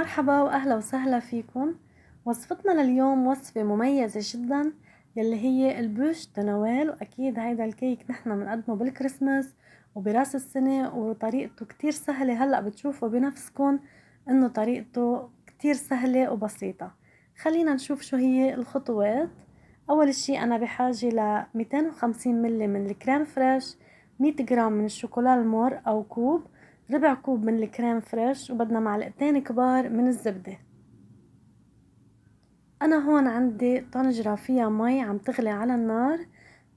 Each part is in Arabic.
مرحبا وأهلا وسهلا فيكن. وصفتنا لليوم وصفة مميزة جدا يلي هي البوش دو نويل، وأكيد هيدا الكيك نحنا بنقدمه بالكريسماس وبراس السنة، وطريقته كتير سهلة. هلأ بتشوفوا بنفسكن إنه طريقته كتير سهلة وبسيطة. خلينا نشوف شو هي الخطوات. أول شي أنا بحاجة ل 250 ملي من الكريم فريش، 100 جرام من الشوكولا المور أو كوب، ربع كوب من الكريم فريش، وبدنا معلقتين كبار من الزبدة. أنا هون عندي طنجرة فيها مي عم تغلي على النار،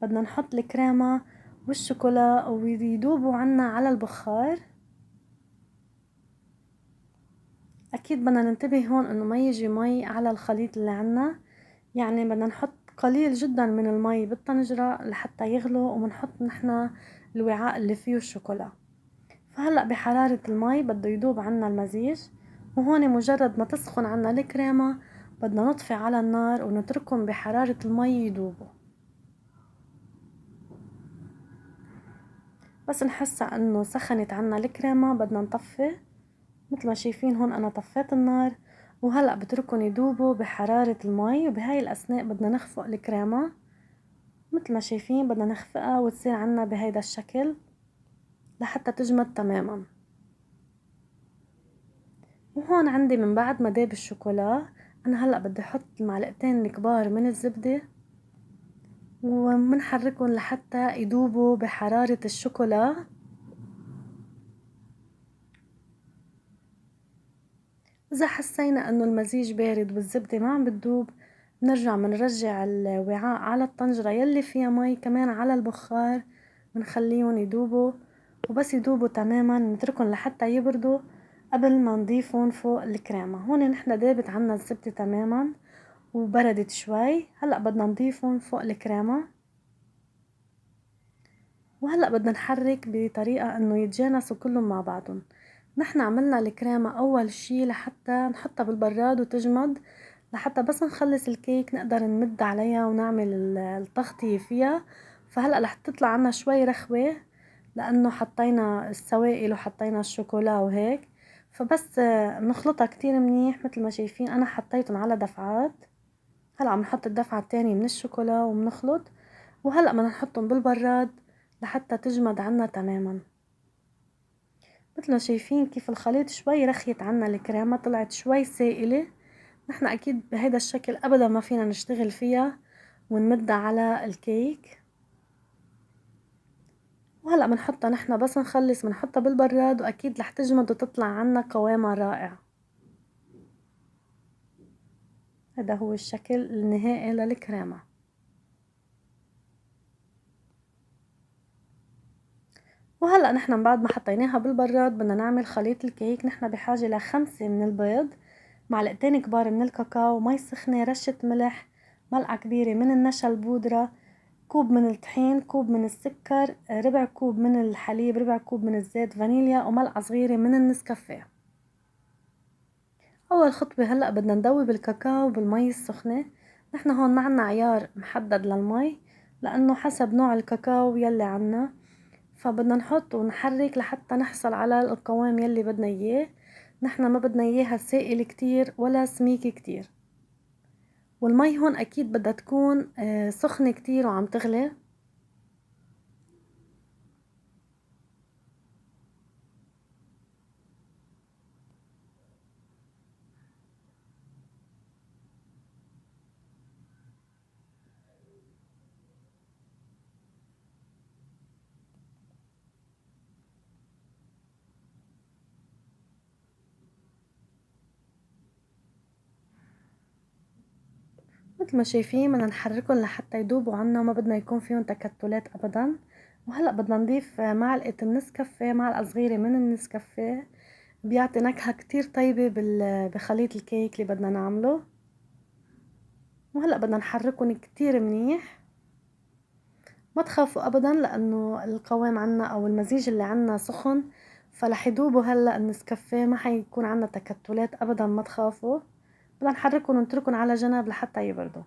بدنا نحط الكريمة والشوكولا ويدوبوا عنا على البخار. أكيد بدنا ننتبه هون إنه ما يجي مي على الخليط اللي عنا، يعني بدنا نحط قليل جدا من المي بالطنجرة لحتى يغلو، وبنحط نحنا الوعاء اللي فيه الشوكولا. فهلأ بحرارة المي بده يدوب عنا المزيج، وهون مجرد ما تسخن عنا الكريمة بدنا نطفي على النار ونتركهم بحرارة المي يدوبوا. بس نحس انه سخنت عنا الكريمة بدنا نطفي. مثل ما شايفين هون انا طفيت النار، وهلأ بتركهم يدوبوا بحرارة المي، وبهاي الأثناء بدنا نخفق الكريمة. مثل ما شايفين بدنا نخفقها وتصير عنا بهيدا الشكل لحتى تجمد تماما. وهون عندي من بعد ما داب الشوكولا، انا هلأ بدي احط المعلقتين الكبار من الزبدة ومنحركهم لحتى يدوبوا بحرارة الشوكولا. اذا حسينا انه المزيج بارد والزبدة ما عم بتدوب، بنرجع الوعاء على الطنجرة يلي فيها مي كمان على البخار، بنخليهم يدوبوا. وبس يدوبوا تماما نتركهم لحتى يبردوا قبل ما نضيفهم فوق الكريمة. هون نحن دابت عنا الزبدة تماما وبردت شوي، هلأ بدنا نضيفهم فوق الكريمة. وهلأ بدنا نحرك بطريقة انه يتجانسوا كلهم مع بعضهم. نحن عملنا الكريمة اول شي لحتى نحطها بالبراد وتجمد، لحتى بس نخلص الكيك نقدر نمد عليها ونعمل التغطية فيها. فهلأ رح تطلع عنا شوي رخوة لانه حطينا السوائل وحطينا الشوكولا وهيك. فبس نخلطها كتير منيح. مثل ما شايفين انا حطيتهم على دفعات. هلأ عم نحط الدفعة التانية من الشوكولا وبنخلط، وهلأ بدنا نحطهم بالبراد لحتى تجمد عنا تماما. مثل ما شايفين كيف الخليط شوي رخيت عنا الكريمة، طلعت شوي سائلة. نحن اكيد بهيدا الشكل ابدا ما فينا نشتغل فيها ونمدها على الكيك. وهلأ بنحطها نحن بس نخلص بنحطها بالبراد، واكيد رح تجمد وتطلع عنا قوامها رائع. هذا هو الشكل النهائي للكريمة. وهلأ نحن من بعد ما حطيناها بالبراد بدنا نعمل خليط الكيك. نحن بحاجة ل5 من البيض، معلقتين كبار من الكاكاو، مي سخنة، رشة ملح، ملعقة كبيرة من النشا البودرة، كوب من الطحين، كوب من السكر، ربع كوب من الحليب، ربع كوب من الزيت فانيليا، وملعقة صغيرة من النسكافيه. أول خطوة هلأ بدنا ندوب الكاكاو بالمي السخنة. نحن هون ما عنا عيار محدد للمي لأنه حسب نوع الكاكاو يلي عنا، فبدنا نحط ونحرك لحتى نحصل على القوام يلي بدنا اياه. نحن ما بدنا اياها سائل كتير ولا سميك كتير. والمي هون اكيد بدها تكون سخنة كتير وعم تغلي. مثل ما شايفين بدنا نحركهم لحتى يدوبوا عنا، ما بدنا يكون فيهم تكتلات ابدا. وهلأ بدنا نضيف معلقة النسكافيه، معلقة صغيرة من النسكافيه بيعطي نكهة كتير طيبة بخليط الكيك اللي بدنا نعمله. وهلأ بدنا نحركهم كتير منيح. ما تخافوا ابدا لانه القوام عنا او المزيج اللي عنا سخن، فرح يذوبوا هلا النسكافيه، ما حيكون عنا تكتلات ابدا، ما تخافوا. بدنا نحركهم ونتركهم على جنب لحتى يبردوا.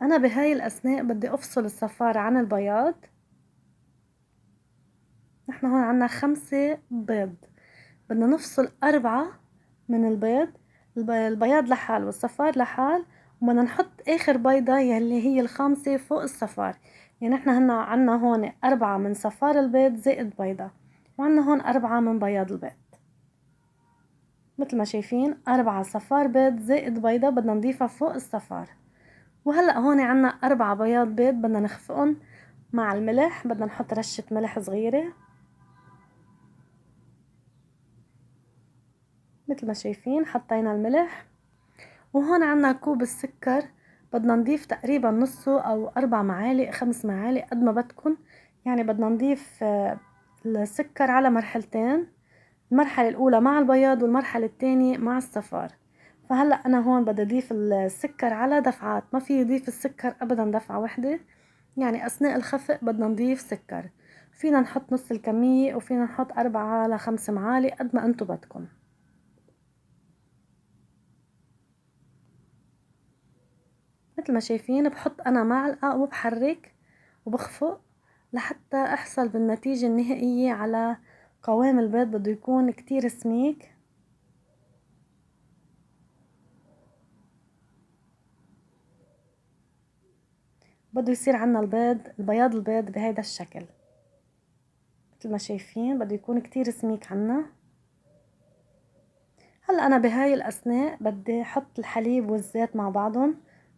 انا بهاي الاثناء بدي افصل الصفار عن البياض. نحن هون عنا 5 بيض، بدنا نفصل 4 من البيض البياض لحال والصفار لحال، وبدنا نحط آخر بيضة يلي هي الخامسة فوق الصفار. يعني احنا عنا هون 4 من صفار البيض زائد بيضة، وعنا هون 4 من بياض البيض. مثل ما شايفين 4 صفار بيض زائد بيضة بدنا نضيفها فوق الصفار. وهلأ هون عنا 4 بياض بيض بدنا نخفقهم مع الملح. بدنا نحط رشة ملح صغيرة مثل ما شايفين، حطينا الملح. وهون عنا كوب السكر، بدنا نضيف تقريبا نصه أو 4 معالق 5 معالق قد ما بدكن. يعني بدنا نضيف السكر على مرحلتين، المرحلة الأولى مع البياض والمرحلة الثانية مع الصفار. فهلأ أنا هون بدي أضيف السكر على دفعات، ما في يضيف السكر أبدا دفعة واحدة. يعني أثناء الخفق بدنا نضيف سكر، فينا نحط نص الكمية وفينا نحط 4 ل 5 معالق قد ما أنتو بدكن. مثل ما شايفين بحط أنا معلقة وبحرك وبخفق لحتى أحصل بالنتيجة النهائية على قوام البيض بده يكون كتير سميك. بده يصير عنا البياض البيض بهيدا الشكل. مثل ما شايفين بده يكون كتير سميك عنا. هلا أنا بهاي الأثناء بدي أحط الحليب والزيت مع بعضهم،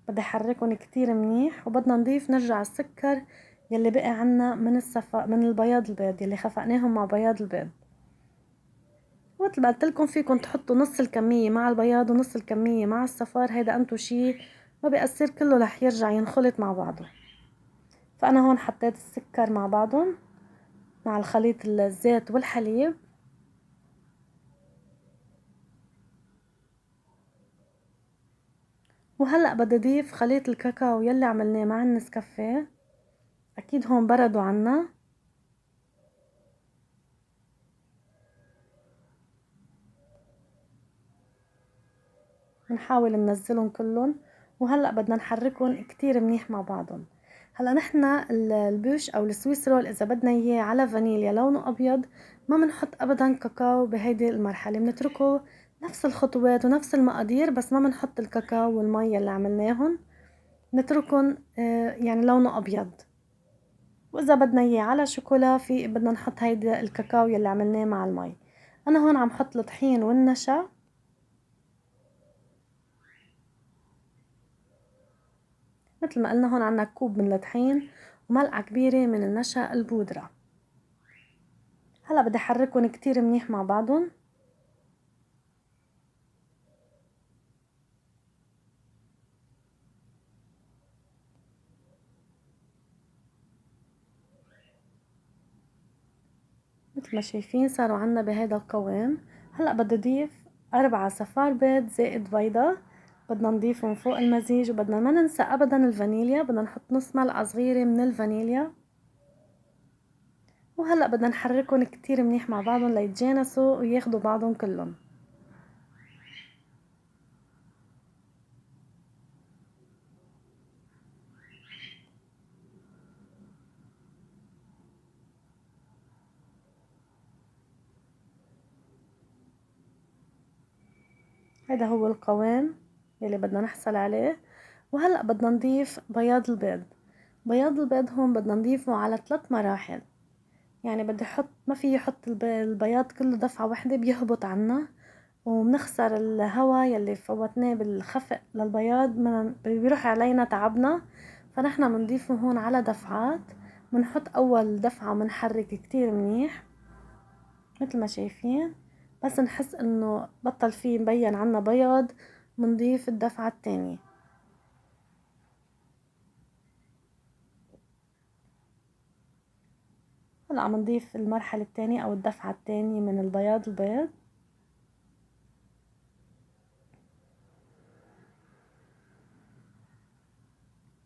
بدي أحركهم كتير منيح. وبدنا نضيف نرجع السكر يلي بقي عنا من البياض البيض يلي خفقناهم مع بياض البيض. ومثل ما قلتلكم فيكم تحطوا نص الكمية مع البياض ونص الكمية مع الصفار، هيدا انتو شي ما بيأثر، كله رح يرجع ينخلط مع بعضه. فأنا هون حطيت السكر مع بعضهم مع الخليط الزيت والحليب. وهلأ بدي أضيف خليط الكاكاو يلي عملناه مع النسكافيه، أكيد هون بردوا عنا. نحاول ننزلهم كلهم، وهلأ بدنا نحركهم كتير منيح مع بعضهم. هلا نحنا البوش او السويس رول اذا بدنا اياه على فانيليا لونه ابيض ما بنحط ابدا كاكاو بهيدي المرحله، بنتركه نفس الخطوات ونفس المقادير، بس ما بنحط الكاكاو والمي اللي عملناهم، نتركهم يعني لونه ابيض. واذا بدنا اياه على شوكولا في بدنا نحط هيدا الكاكاو يلي عملناه مع المي. انا هون عم حط الطحين والنشا. مثل ما قلنا هون عنا كوب من الطحين وملعقة كبيرة من النشا البودرة. هلا بدي احركهم كتير منيح مع بعضهم. مثل ما شايفين صاروا عنا بهذا القوام. هلا بدي اضيف 4 صفار بيض زائد بيضة، بدنا نضيفهم فوق المزيج. وبدنا ما ننسى ابدا الفانيليا، بدنا نحط نص ملعقة صغيرة من الفانيليا. وهلا بدنا نحركهم كتير منيح مع بعضهم ليتجانسوا وياخدوا بعضهم كلهم. هذا هو القوام يلي بدنا نحصل عليه. وهلأ بدنا نضيف بياض البيض. بياض البيض هون بدنا نضيفه على 3 مراحل. يعني بدي احط، ما في يحط البياض كله دفعة واحدة بيهبط عنا وبنخسر الهواء يلي فوتناه بالخفق للبياض، بيروح علينا تعبنا. فنحنا بنضيفه هون على دفعات، بنحط اول دفعة وبنحرك كتير منيح مثل ما شايفين. بس نحس انه بطل فيه مبين عنا بياض بنضيف الدفعة التانية. هلا عم نضيف المرحلة التانية او الدفعة التانية من البياض البيض.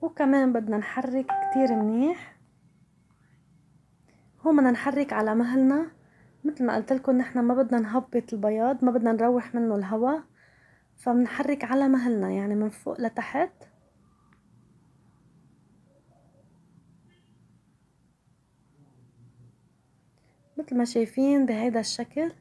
وكمان بدنا نحرك كتير منيح. هون بدنا نحرك على مهلنا، مثل ما قلت لكم نحن ما بدنا نهبط البياض، ما بدنا نروح منه الهواء، فبنحرك على مهلنا يعني من فوق لتحت مثل ما شايفين بهيدا الشكل.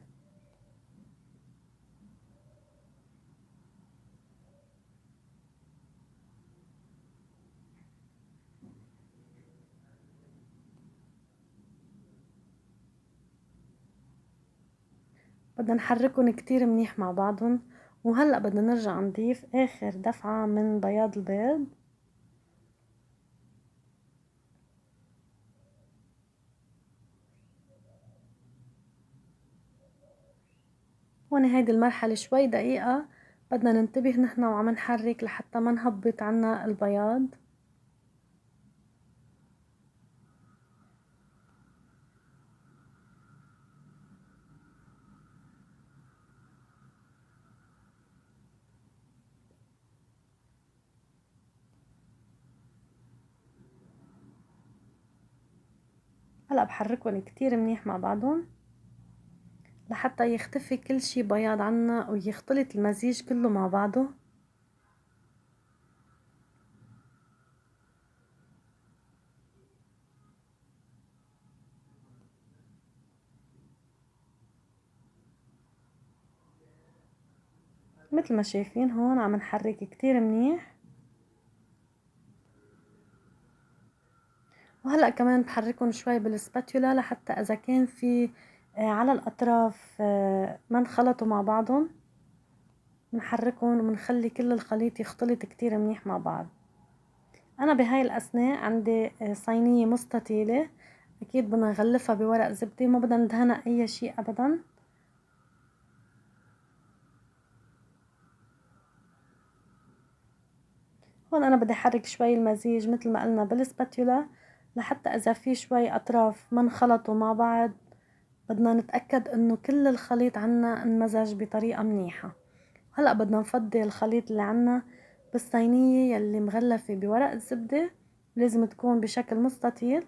بدنا نحركهم كتير منيح مع بعضهم. وهلأ بدنا نرجع نضيف آخر دفعة من بياض البيض. هون هيدي المرحلة شوي دقيقة بدنا ننتبه نحن وعم نحرك لحتى ما نهبط عنا البياض. هلأ بحركهم كتير منيح مع بعضهم لحتى يختفي كل شي بياض عنا ويختلط المزيج كله مع بعضه. مثل ما شايفين هون عم نحرك كتير منيح. وهلأ كمان بحركهم شوي بالسباتولا لحتى إذا كان في على الأطراف ما انخلطوا مع بعضهم بنحركهم وبنخلي كل الخليط يختلط كتير منيح مع بعض. أنا بهاي الأثناء عندي صينية مستطيلة، أكيد بدنا نغلفها بورق زبدة، ما بدنا ندهنها أي شي أبدا. هون أنا بدي أحرك شوي المزيج مثل ما قلنا بالسباتولا لحتى إذا في شوي أطراف ما انخلطوا مع بعض بدنا نتأكد إنه كل الخليط عنا انمزج بطريقة منيحة. هلأ بدنا نفضي الخليط اللي عنا بالصينية يلي مغلفة بورق الزبدة، لازم تكون بشكل مستطيل.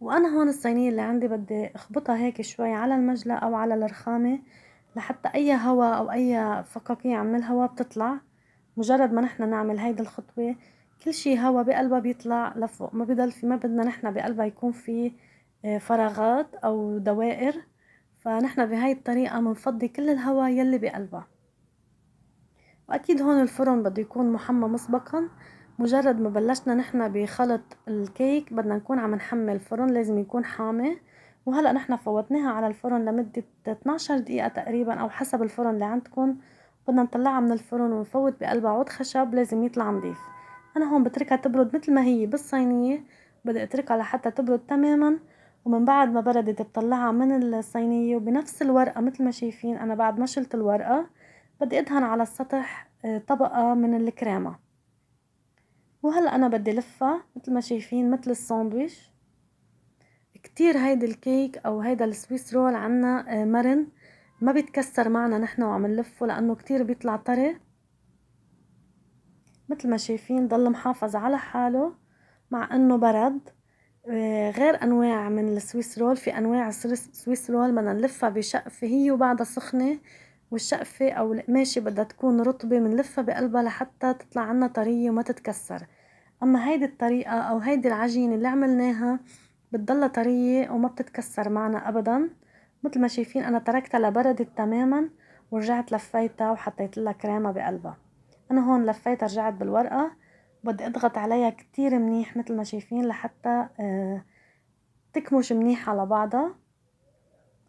وأنا هون الصينية اللي عندي بدي أخبطها هيك شوي على المجلة أو على الرخامة لحتى أي هوا أو أي فقاقيع من الهوا بتطلع. مجرد ما نحن نعمل هيدي الخطوة كل شي هوا بقلبها بيطلع لفوق، ما بضل في، ما بدنا نحن بقلبها يكون في فراغات أو دوائر. فنحن بهاي الطريقة منفضي كل الهوا يلي بقلبها. وأكيد هون الفرن بده يكون محمى مسبقا. مجرد ما بلشنا نحن بخلط الكيك بدنا نكون عم نحمي الفرن، لازم يكون حامي. وهلأ نحن فوتناها على الفرن لمدة 12 دقيقة تقريبا أو حسب الفرن اللي عندكم. بدنا نطلعها من الفرن ونفوت بقلبها عود خشب لازم يطلع نضيف. أنا هون بتركها تبرد مثل ما هي بالصينية، بدي اتركها لحتى تبرد تماما. ومن بعد ما بردت بطلعها من الصينية وبنفس الورقة مثل ما شايفين أنا بعد ما شلت الورقة بدي ادهن على السطح طبقة من الكريمة. وهلأ أنا بدي لفها مثل ما شايفين مثل الساندويش. كتير هيدا الكيك أو هيدا السويس رول عنا مرن، ما بيتكسر معنا نحن وعم نلفه لأنه كتير بيطلع طري. مثل ما شايفين ضل محافظ على حاله مع انه برد. غير انواع من السويس رول، في انواع سويس رول بدنا نلفها بشقفة هي وبعدها سخنة، والشقفة او القماشة بدها تكون رطبة بنلفها بقلبها لحتى تطلع عنا طرية وما تتكسر. اما هيدي الطريقة او هيدي العجينة اللي عملناها بتضلها طرية وما بتتكسر معنا ابدا. مثل ما شايفين انا تركتها لبردت تماما ورجعت لفيتها وحطيت لها كريمة بقلبها. انا هون لفيتها رجعت بالورقة، بدي اضغط عليها كتير منيح مثل ما شايفين لحتى تكمش منيح على بعضها.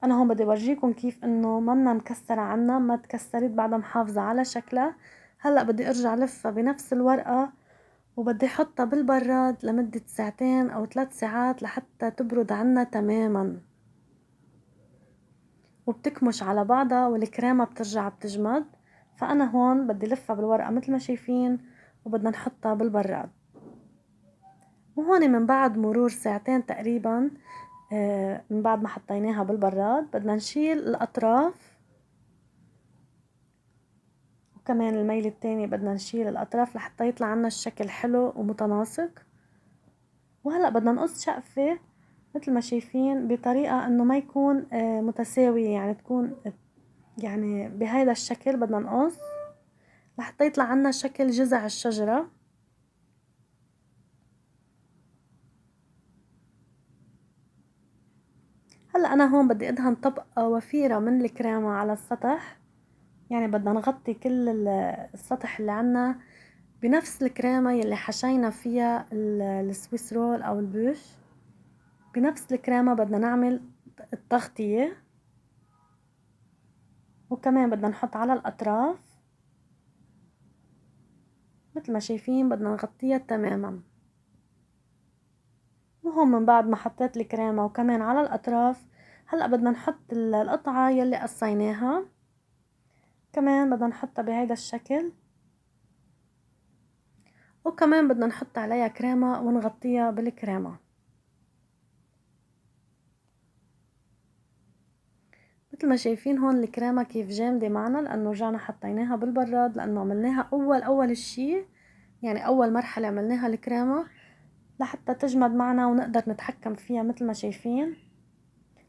انا هون بدي ورجيكم كيف انه منا مكسرة عنا، ما تكسرت، بعدها محافظة على شكلها. هلأ بدي ارجع لفها بنفس الورقة وبدي احطها بالبراد لمدة ساعتين او 3 ساعات لحتى تبرد عنا تماما، وبتكمش على بعضها والكريمة بترجع بتجمد. فانا هون بدي لفها بالورقة مثل ما شايفين وبدنا نحطها بالبراد. وهون من بعد مرور ساعتين تقريبا من بعد ما حطيناها بالبراد بدنا نشيل الأطراف، وكمان الميل التاني بدنا نشيل الأطراف لحتى يطلع عنا الشكل حلو ومتناسق. وهلأ بدنا نقص شقفة مثل ما شايفين بطريقة انه ما يكون متساوية، يعني تكون يعني بهيدا الشكل بدنا نقص لحتى يطلع عنا شكل جذع الشجرة. هلا انا هون بدي ادهن طبقة وفيرة من الكريمة على السطح، يعني بدنا نغطي كل السطح اللي عنا بنفس الكريمة يلي حشينا فيها السويس رول او البوش. بنفس الكريمة بدنا نعمل التغطية، وكمان بدنا نحط على الاطراف مثل ما شايفين بدنا نغطيها تماما. وهون من بعد ما حطيت الكريمة وكمان على الاطراف، هلأ بدنا نحط القطعة يلي قصيناها، كمان بدنا نحطها بهيدا الشكل، وكمان بدنا نحط عليها كريمة ونغطيها بالكريمة. مثل ما شايفين هون الكريمة كيف جامدة معنا، لأنه رجعنا حطيناها بالبراد، لأنه عملناها أول الشي، يعني أول مرحلة عملناها الكريمة لحتى تجمد معنا ونقدر نتحكم فيها مثل ما شايفين.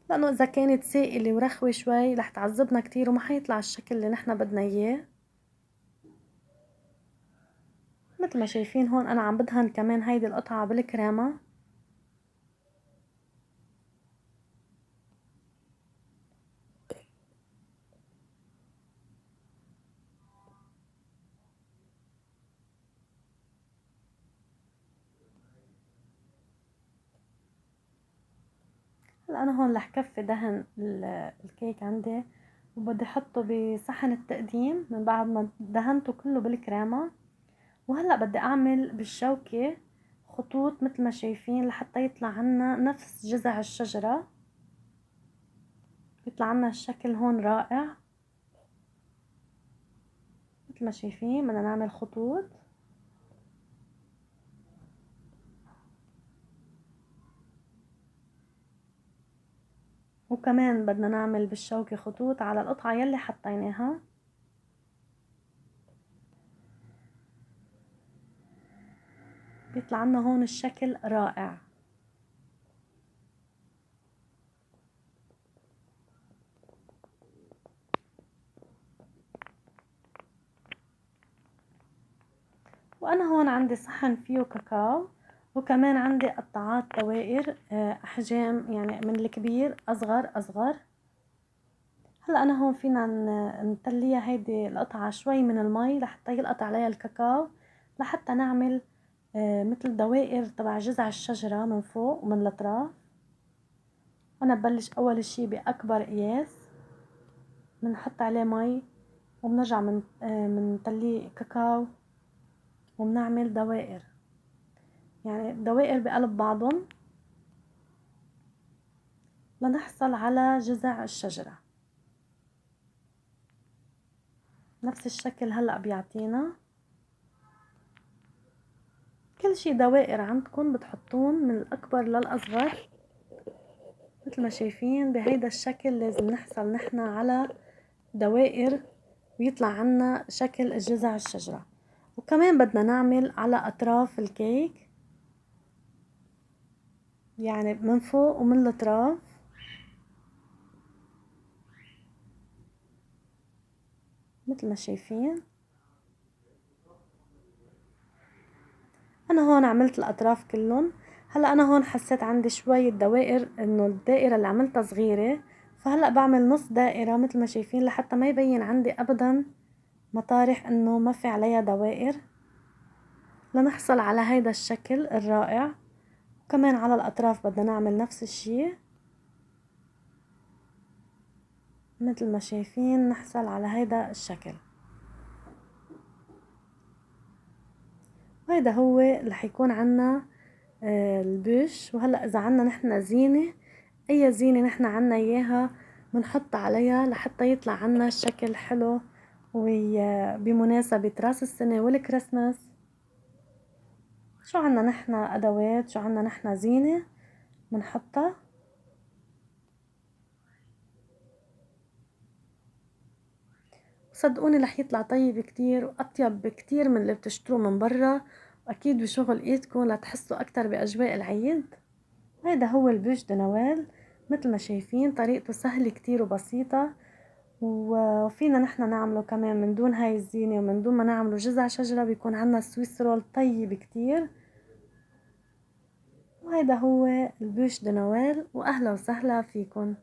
لأنه إذا كانت سائلة ورخوة شوي رح تعذبنا كتير وما حيطلع الشكل اللي نحنا بدنا إياه. مثل ما شايفين هون أنا عم بدهن كمان هيدي القطعة بالكريمة. هلا أنا هون رح كفي دهن الكيك عندي، وبدي احطه بصحن التقديم من بعد ما دهنته كله بالكريمة. وهلأ بدي اعمل بالشوكة خطوط مثل ما شايفين لحتى يطلع عنا نفس جذع الشجرة، يطلع عنا الشكل هون رائع. مثل ما شايفين بدنا نعمل خطوط، وكمان بدنا نعمل بالشوكة خطوط على القطعة يلي حطيناها. بيطلع عنا هون الشكل رائع. وانا هون عندي صحن فيه كاكاو، وكمان عندي قطعات دوائر احجام، يعني من الكبير اصغر اصغر. هلا انا هون فينا نتليها هيدي القطعة شوي من المي لحتى يلقط عليها الكاكاو، لحتى نعمل مثل دوائر تبع جذع الشجرة من فوق ومن الاطراف. انا ببلش اول اشي باكبر قياس، بنحط عليه مي وبنرجع منتليه كاكاو وبنعمل دوائر، يعني دوائر بقلب بعضهم لنحصل على جذع الشجرة. نفس الشكل هلأ بيعطينا. كل شي دوائر عندكم بتحطون من الأكبر للأصغر. مثل ما شايفين بهيدا الشكل لازم نحصل نحنا على دوائر ويطلع عنا شكل الجذع الشجرة. وكمان بدنا نعمل على أطراف الكيك، يعني من فوق ومن الأطراف. مثل ما شايفين انا هون عملت الاطراف كلهم. هلا انا هون حسيت عندي شوية دوائر انه الدائرة اللي عملتها صغيرة، فهلا بعمل نص دائرة مثل ما شايفين لحتى ما يبين عندي ابدا مطارح انه ما في عليها دوائر، لنحصل على هيدا الشكل الرائع. وكمان على الاطراف بدنا نعمل نفس الشي مثل ما شايفين نحصل على هيدا الشكل. وهيدا هو رح يكون عنا البوش. وهلأ اذا عنا نحنا زينة، اي زينة نحنا عنا اياها بنحط عليها لحتى يطلع عنا الشكل حلو بمناسبة راس السنة والكريسماس. شو عنا نحنا ادوات، شو عنا نحنا زينة بنحطها. صدقوني رح يطلع طيب كتير واطيب بكتير من اللي بتشتروه من برا، واكيد بشغل ايدكم لتحسوا اكتر باجواء العيد. هيدا هو البوش دو نويل. مثل ما شايفين طريقته سهلة كتير وبسيطة، وفينا نحنا نعمله كمان من دون هاي الزينة ومن دون ما نعمله جذع شجرة. بيكون عنا سويس رول طيب كتير. وهيدا هو البوش دو نويل، وأهلا وسهلا فيكن.